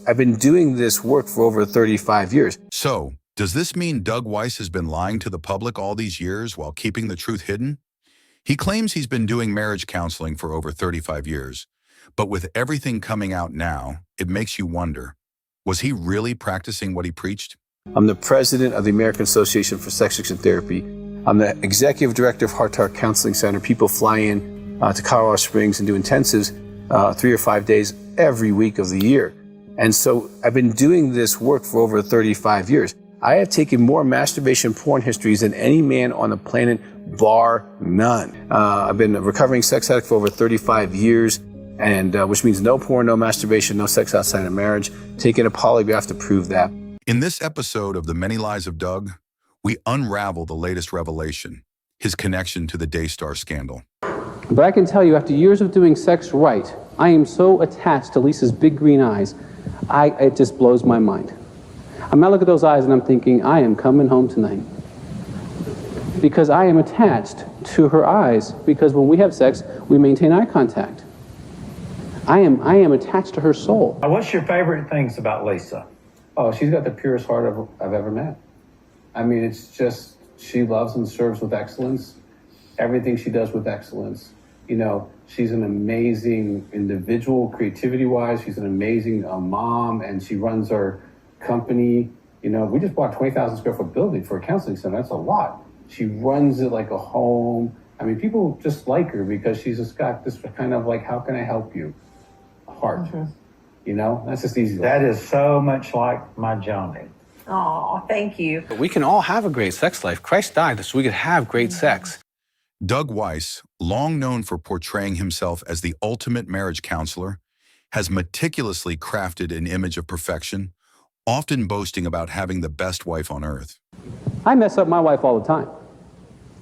I've been doing this work for over 35 years. So, does this mean Doug Weiss has been lying to the public all these years while keeping the truth hidden? He claims he's been doing marriage counseling for over 35 years, but with everything coming out now, it makes you wonder, was he really practicing what he preached? I'm the president of the American Association for Sex Addiction Therapy. I'm the executive director of Heart to Heart Counseling Center. People fly in to Colorado Springs and do intensives 3 or 5 days every week of the year. And so I've been doing this work for over 35 years. I have taken more masturbation porn histories than any man on the planet, bar none. I've been a recovering sex addict for over 35 years, and which means no porn, no masturbation, no sex outside of marriage. Taking a polygraph to prove that. In this episode of The Many Lies of Doug, we unravel the latest revelation, his connection to the Daystar scandal. But I can tell you, after years of doing sex right, I am so attached to Lisa's big green eyes, it just blows my mind. I mean, I look at those eyes and I'm thinking, I am coming home tonight. Because I am attached to her eyes, because when we have sex, we maintain eye contact. I am attached to her soul. What's your favorite things about Lisa? Oh, she's got the purest heart I've ever met. I mean, it's just, she loves and serves with excellence. Everything she does with excellence. You know, she's an amazing individual, creativity-wise. She's an amazing mom, and she runs our company. You know, we just bought a 20,000 square foot building for a counseling center. That's a lot. She runs it like a home. I mean, people just like her because she's just got this kind of like, how can I help you? Heart. Mm-hmm. You know, that's just easy. That is so much like my Joni. Oh, thank you. We can all have a great sex life. Christ died so we could have great sex. Doug Weiss, long known for portraying himself as the ultimate marriage counselor, has meticulously crafted an image of perfection, often boasting about having the best wife on earth. I mess up my wife all the time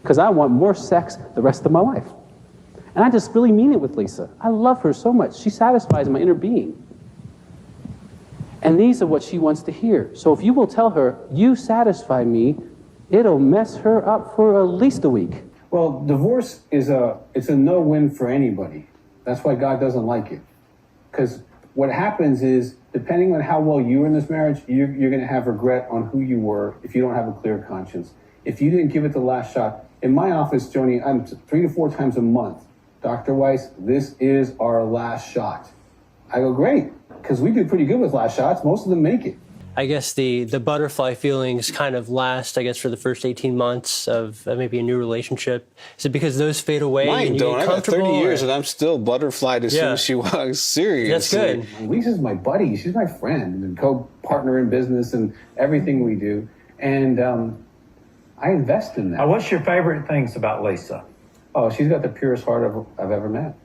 because I want more sex the rest of my life. And I just really mean it with Lisa. I love her so much. She satisfies my inner being. And these are what she wants to hear. So if you will tell her, you satisfy me, it'll mess her up for at least a week. Well, divorce it's a no-win for anybody. That's why God doesn't like it. Because what happens is, depending on how well you were in this marriage, you're going to have regret on who you were if you don't have a clear conscience. If you didn't give it the last shot. In my office, Joni, I'm 3 to 4 times a month. Dr. Weiss, this is our last shot. I go, great, because we do pretty good with last shots. Most of them make it. I guess the butterfly feelings kind of last, I guess, for the first 18 months of maybe a new relationship. Is it because those fade away? Mine and you don't. get I got comfortable, 30 years or? and I'm still butterflied as soon as she walks. Seriously. That's good. Lisa's my buddy. She's my friend and co-partner in business and everything we do. And I invest in that. What's your favorite things about Lisa? Oh, she's got the purest heart I've ever met.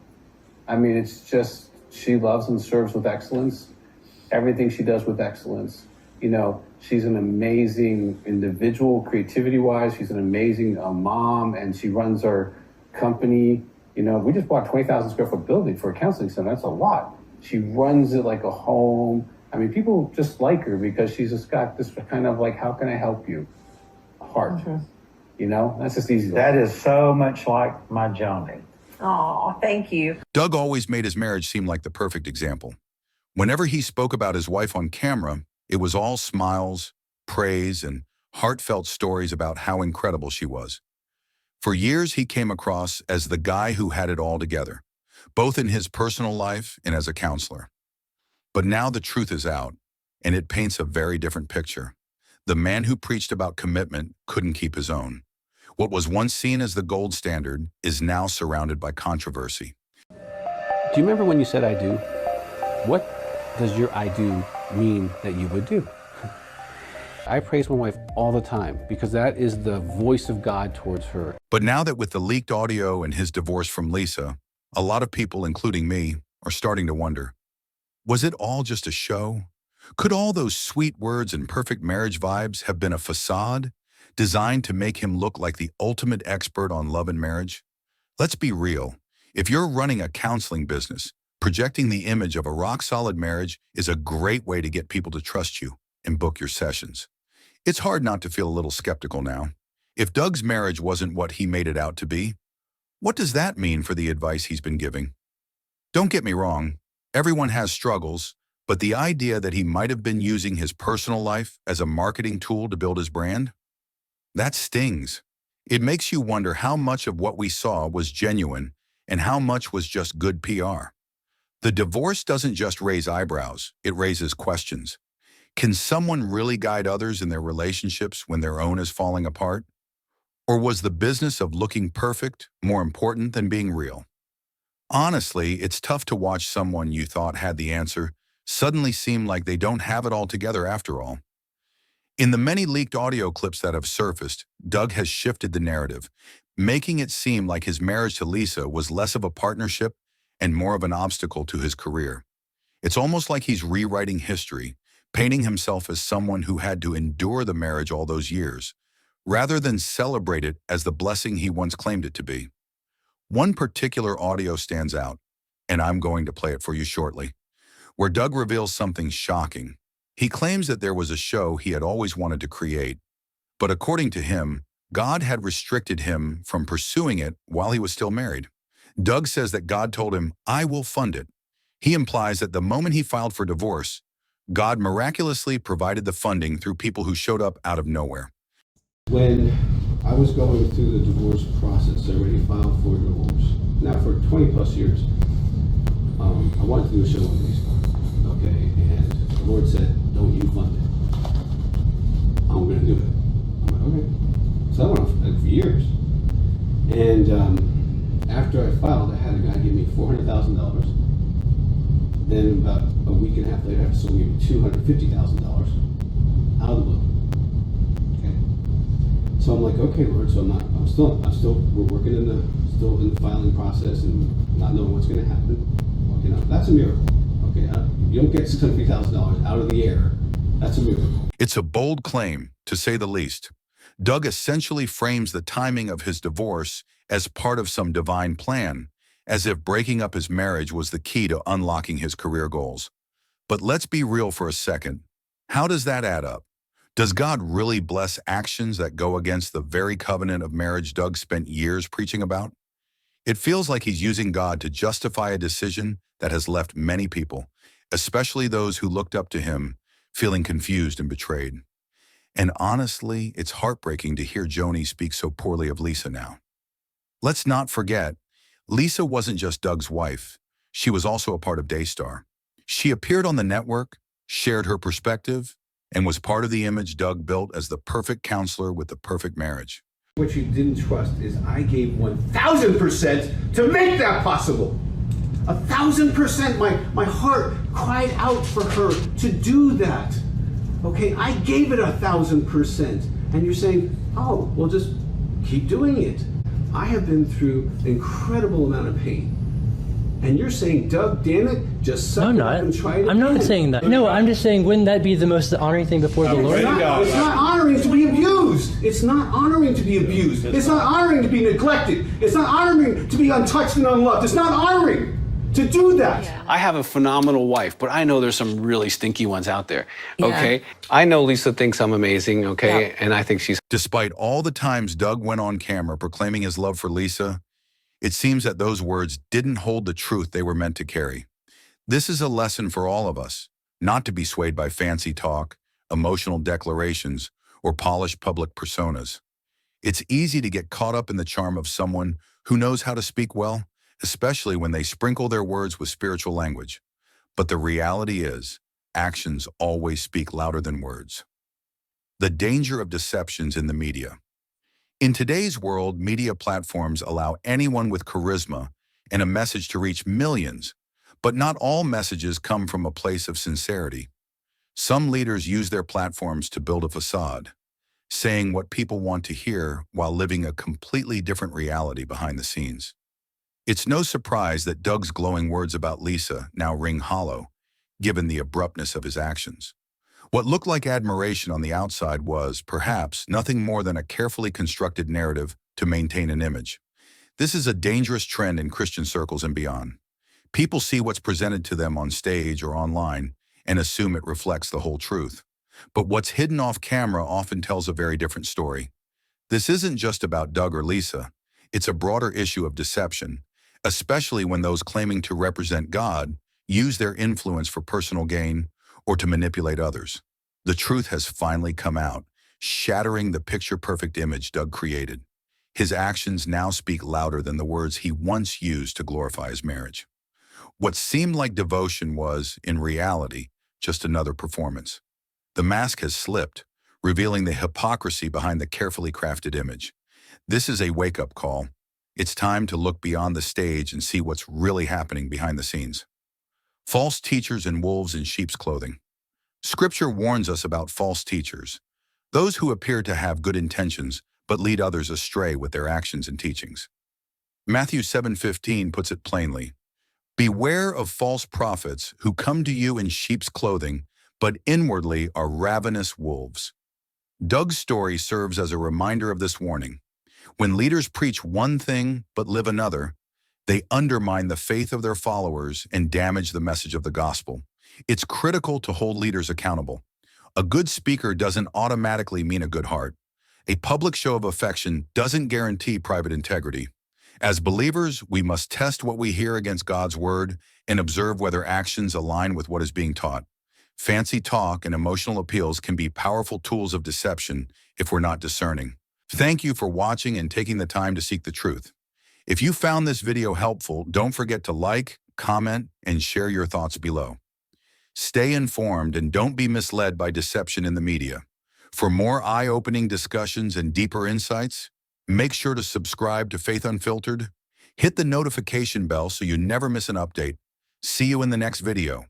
I mean, it's just, she loves and serves with excellence. Everything she does with excellence. You know, she's an amazing individual, creativity-wise. She's an amazing mom, and she runs our company. You know, we just bought a 20,000 square foot building for a counseling center. That's a lot. She runs it like a home. I mean, people just like her because she's just got this kind of like, how can I help you? Heart. Mm-hmm. You know, that's just easy. That is so much like my Joni. Oh, thank you. Doug always made his marriage seem like the perfect example. Whenever he spoke about his wife on camera, it was all smiles, praise, and heartfelt stories about how incredible she was. For years, he came across as the guy who had it all together, both in his personal life and as a counselor. But now the truth is out, and it paints a very different picture. The man who preached about commitment couldn't keep his own. What was once seen as the gold standard is now surrounded by controversy. Do you remember when you said I do? What does your I do mean that you would do? I praise my wife all the time because that is the voice of God towards her. But now that with the leaked audio and his divorce from Lisa, a lot of people, including me, are starting to wonder, was it all just a show? Could all those sweet words and perfect marriage vibes have been a facade designed to make him look like the ultimate expert on love and marriage? Let's be real. If you're running a counseling business, projecting the image of a rock-solid marriage is a great way to get people to trust you and book your sessions. It's hard not to feel a little skeptical now. If Doug's marriage wasn't what he made it out to be, what does that mean for the advice he's been giving? Don't get me wrong, everyone has struggles, But the idea that he might have been using his personal life as a marketing tool to build his brand? That stings. It makes you wonder how much of what we saw was genuine and how much was just good PR. The divorce doesn't just raise eyebrows, it raises questions. Can someone really guide others in their relationships when their own is falling apart? Or was the business of looking perfect more important than being real? Honestly, it's tough to watch someone you thought had the answer suddenly seem like they don't have it all together after all. In the many leaked audio clips that have surfaced, Doug has shifted the narrative, making it seem like his marriage to Lisa was less of a partnership and more of an obstacle to his career. It's almost like he's rewriting history, painting himself as someone who had to endure the marriage all those years, rather than celebrate it as the blessing he once claimed it to be. One particular audio stands out, and I'm going to play it for you shortly, where Doug reveals something shocking. He claims that there was a show he had always wanted to create, but according to him, God had restricted him from pursuing it while he was still married. Doug says that God told him, "I will fund it." He implies that the moment he filed for divorce, God miraculously provided the funding through people who showed up out of nowhere. When I was going through the divorce process, I already filed for divorce. Now for 20 plus years, I wanted to do a show on Lisa, okay? And the Lord said, "Don't you fund it. I'm gonna do it." I'm like, okay. So that went on for years. And after I filed, I had a guy give me $400,000. Then about a week and a half later, someone gave me $250,000 out of the blue. So I'm like, okay, Lord. So we're working still in the filing process and not knowing what's going to happen. Well, you know, that's a miracle. Okay, you don't get $650,000 out of the air. That's a miracle. It's a bold claim, to say the least. Doug essentially frames the timing of his divorce as part of some divine plan, as if breaking up his marriage was the key to unlocking his career goals. But let's be real for a second. How does that add up? Does God really bless actions that go against the very covenant of marriage Doug spent years preaching about? It feels like he's using God to justify a decision that has left many people, especially those who looked up to him, feeling confused and betrayed. And honestly, it's heartbreaking to hear Joni speak so poorly of Lisa now. Let's not forget, Lisa wasn't just Doug's wife. She was also a part of Daystar. She appeared on the network, shared her perspective, and was part of the image Doug built as the perfect counselor with the perfect marriage. What you didn't trust is I gave 1,000% to make that possible. 1,000%. My heart cried out for her to do that. Okay, I gave it 1,000%. And you're saying, oh, well, just keep doing it. I have been through an incredible amount of pain. And you're saying, Doug, damn it, just suck it up and try it again. I'm not saying that. No, I'm just saying, wouldn't that be the most honoring thing before the Lord? It's not honoring to be abused. It's not honoring to be abused. It's not honoring to be neglected. It's not honoring to be untouched and unloved. It's not honoring to do that. I have a phenomenal wife, but I know there's some really stinky ones out there, okay? I know Lisa thinks I'm amazing, okay? And I think she's... Despite all the times Doug went on camera proclaiming his love for Lisa, it seems that those words didn't hold the truth they were meant to carry. This is a lesson for all of us, not to be swayed by fancy talk, emotional declarations, or polished public personas. It's easy to get caught up in the charm of someone who knows how to speak well, especially when they sprinkle their words with spiritual language. But the reality is, actions always speak louder than words. The danger of deceptions in the media. In today's world, media platforms allow anyone with charisma and a message to reach millions, but not all messages come from a place of sincerity. Some leaders use their platforms to build a facade, saying what people want to hear while living a completely different reality behind the scenes. It's no surprise that Doug's glowing words about Lisa now ring hollow, given the abruptness of his actions. What looked like admiration on the outside was, perhaps, nothing more than a carefully constructed narrative to maintain an image. This is a dangerous trend in Christian circles and beyond. People see what's presented to them on stage or online and assume it reflects the whole truth. But what's hidden off camera often tells a very different story. This isn't just about Doug or Lisa. It's a broader issue of deception, especially when those claiming to represent God use their influence for personal gain, or to manipulate others. The truth has finally come out, shattering the picture-perfect image Doug created. His actions now speak louder than the words he once used to glorify his marriage. What seemed like devotion was, in reality, just another performance. The mask has slipped, revealing the hypocrisy behind the carefully crafted image. This is a wake-up call. It's time to look beyond the stage and see what's really happening behind the scenes. False teachers and wolves in sheep's clothing. Scripture warns us about false teachers, those who appear to have good intentions but lead others astray with their actions and teachings. Matthew 7:15 puts it plainly, "Beware of false prophets who come to you in sheep's clothing, but inwardly are ravenous wolves." Doug's story serves as a reminder of this warning. When leaders preach one thing but live another, they undermine the faith of their followers and damage the message of the gospel. It's critical to hold leaders accountable. A good speaker doesn't automatically mean a good heart. A public show of affection doesn't guarantee private integrity. As believers, we must test what we hear against God's word and observe whether actions align with what is being taught. Fancy talk and emotional appeals can be powerful tools of deception if we're not discerning. Thank you for watching and taking the time to seek the truth. If you found this video helpful, don't forget to like, comment, and share your thoughts below. Stay informed and don't be misled by deception in the media. For more eye-opening discussions and deeper insights, make sure to subscribe to Faith Unfiltered. Hit the notification bell so you never miss an update. See you in the next video.